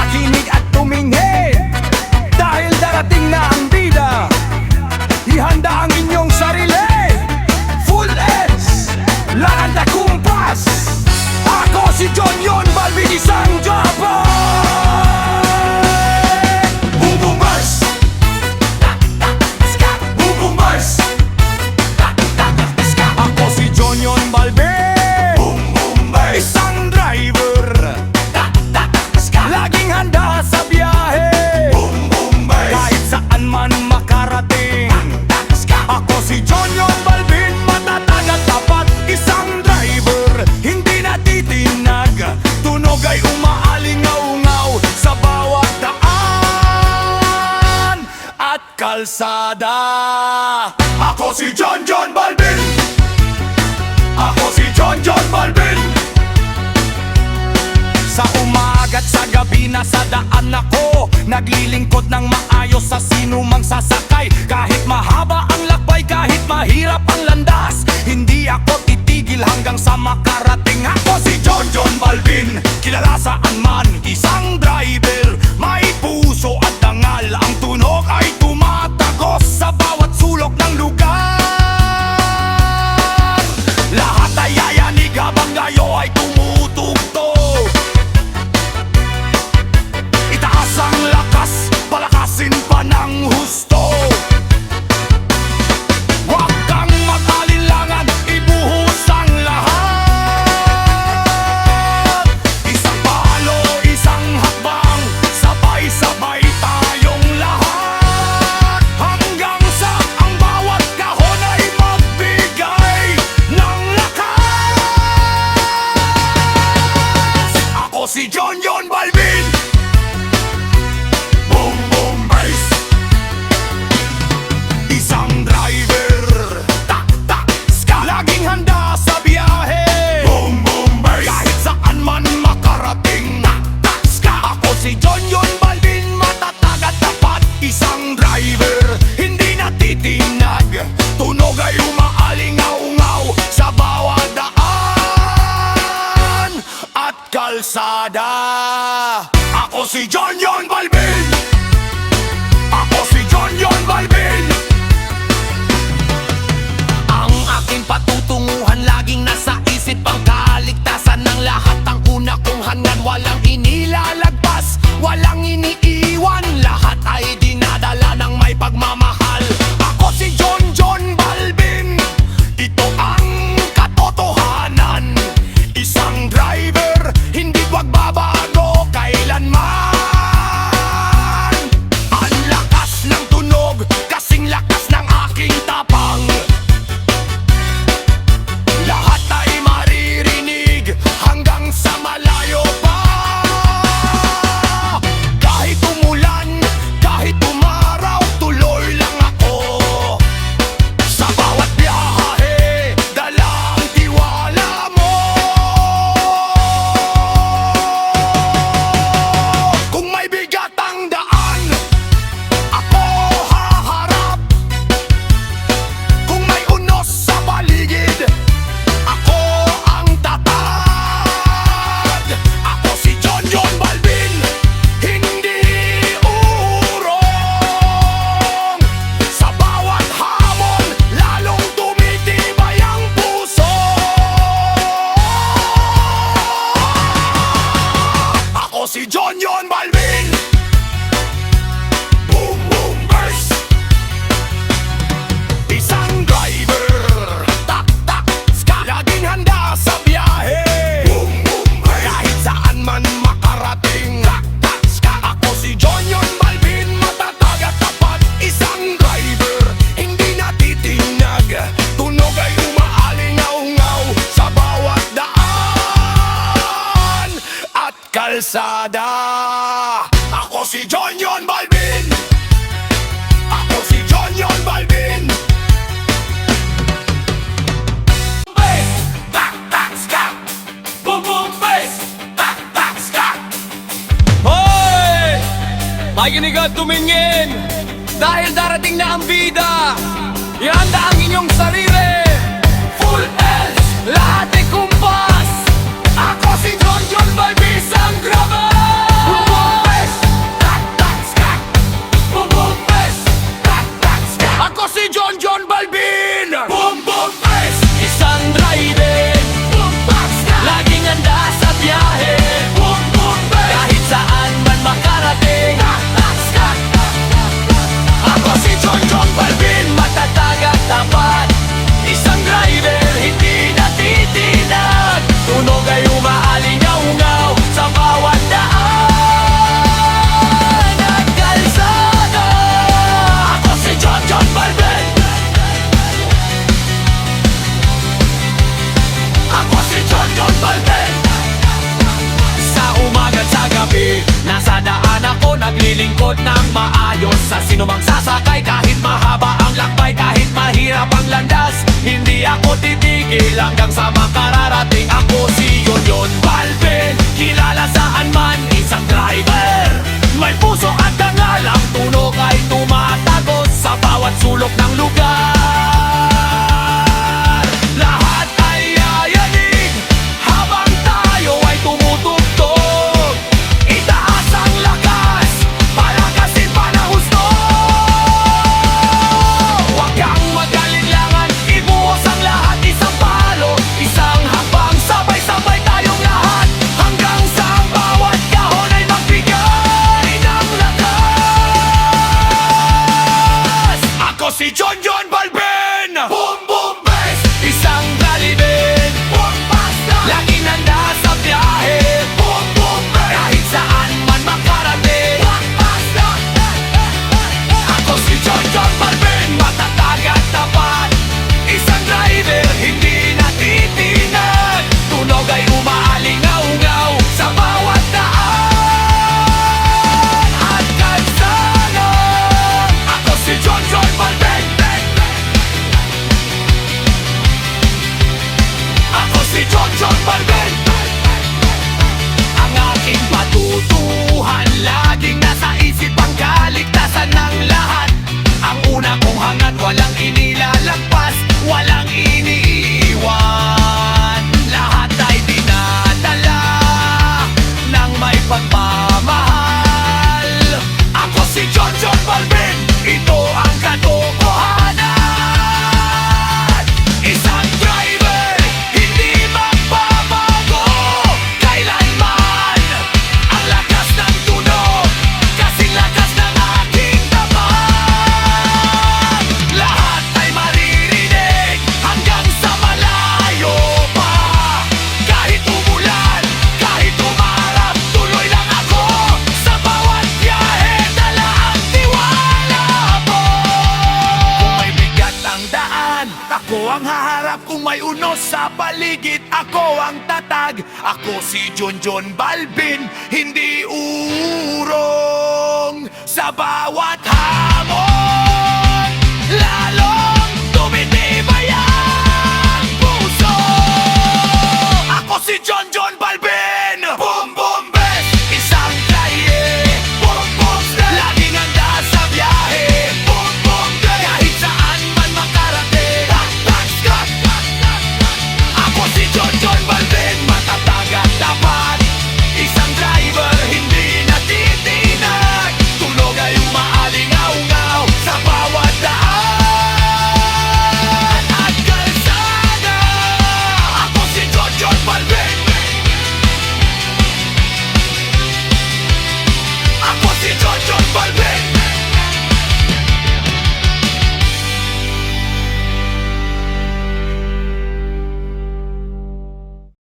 makinig at tumingin, dahil darating na ang bida. Ihanda ang inyong sarili, full S, lahat na kumpas. Ako si John Yon Balvin, isang Japan. Ako si John Yon Balvin, isang driver, laging handa sa biyahe, kahit saan man makarating. Ako si John Yon Balvin, matatag at tapat, isang driver, hindi natitinag, tunog ay umaalingaw-ngaw sa bawat daan at kalsada. Ako si John Balvin, ako si John Balvin. Sa umaga't sa gabi nasa daan ako, naglilingkod ng maayos sa sino mang sasakay. Kahit mahaba ang lakbay, kahit mahirap ang landas, hindi ako titigil hanggang sa makarating. Ako si John Balvin, kilala saan man, isang driver, may puso at dangal. Ang tunog ay tumatagos sa bawat sulok ng lugar. Lahat ay yayanig habang kayo ay tumutugtog. Itaas ang lakas, palakasin pa ng husto. Huwag kang mag-alinlangan, ibuhos ang lahat. Isang palo, isang hakbang, sabay-sabay tayong lahat, hanggang sa ang bawat kahon ay magbigay ng lakas. Ako si John Balvin, boom boom bass, isang driver, tak tak ska, laging handa sa biyahe, boom boom bass, kahit saan man makarating, tak tak ska. Ako si John Balvin, matatag at tapat, isang driver, hindi natitinag, tunog ay umaalingaw-ngaw sa bawat daan at kalsada. Ako si John Balvin, ako si John Balvin. Ang aking patutunguhan laging nasa isip, ang kaligtasan ng lahat ang una kong hangad. Walang inilalagpas, walang iniiwan, lahat ay dinadala ng may pagmamahal. Ako si John Balvin, ito ang katotohanan. Isang driver, hindi magbabago kailanman. Ang lakas ng tunog, kasing lakas ng aking tapang. Lahat ay maririnig hanggang sa malayo pa. Kahit umulan, kahit umaraw, tuloy lang ako. Sa bawat biyahe, dala ang tiwala mo. Kung may bigat ang daan, ako haharap. Kung may unos sa paligid, ako ang tatag. Ako si John Balvin, hindi urong. Sa bawat hamon, lalong tumitibay ang puso. Ako si John Balvin, boom boom bass, isang driver, tak tak ska, laging handa sa biyahe, boom boom bass, kahit saan man makarating, tak tak ska. Ako si John Balvin, matatag at tapat, isang driver, hindi natitinag, tunog ay umaalingaw-ngaw sa bawat daan at kalsada. Ako si John Balvin, ako si John Balvin. Bass, tak tak ska, boom boom bass, tak tak ska. Hoy! Makinig at tumingin, dahil darating na ang bida. Ihanda ang inyong sarili, full L, lahat ay kumpas. Ako si John Balvin, isang grabe. sino mang sasakay. Kahit mahaba ang lakbay, kahit mahirap ang landas, hindi ako titigil hanggang sa makararating. Ako si Yon Balvin, kilala saan man, isang driver. May puso at dangal, ang tunog ay tumatagos sa bawat sulok ng lugar. Lahat ay yayanig habang tayo ay tumutugtog. Itaas ang lakas, palakasin pa na husto. Huwag kang mag-alinlangan, ibuhos ang lahat. Isang palo, isang hakbang, sabay-sabay tayong lahat, hanggang sa ang bawat kahon ay magbigay ng lakas. Ako si John Balvin, boom boom bass, isang galibin, boom basta, laging handa sa biyahe, boom boom bass, kahit saan man makarating, boom basta. Ako si John Balvin, matatag at tapat, isang driver, hindi natitinag. Tunog ay umaalingaw-ngaw sa bawat daan at kalsada. Ako si John Balvin. Ako si John Balvin. Ang aking patutuhan, laging nasa isip ang kaligtasan ng lahat. Ang una kong hangad, walang inilalagpas, walang iniiwan. Lahat ay dinadala ng may pagmamahal. Ako si John Balvin, ito ang katotohanan. Isang driver, hindi magbabago kailanman. Ang lakas ng tunog, kasing lakas ng aking damag. Lahat ay maririnig hanggang sa malayo pa. Kahit umulan, kahit umarap, tuloy lang ako. Sa bawat biyahe, dala ang tiwala mo. Kung may bigat ang daan, ako ang haharap. Kung may unos sa paligid, ako ang tatag. Ako si John Balvin, hindi urong. Sa bawat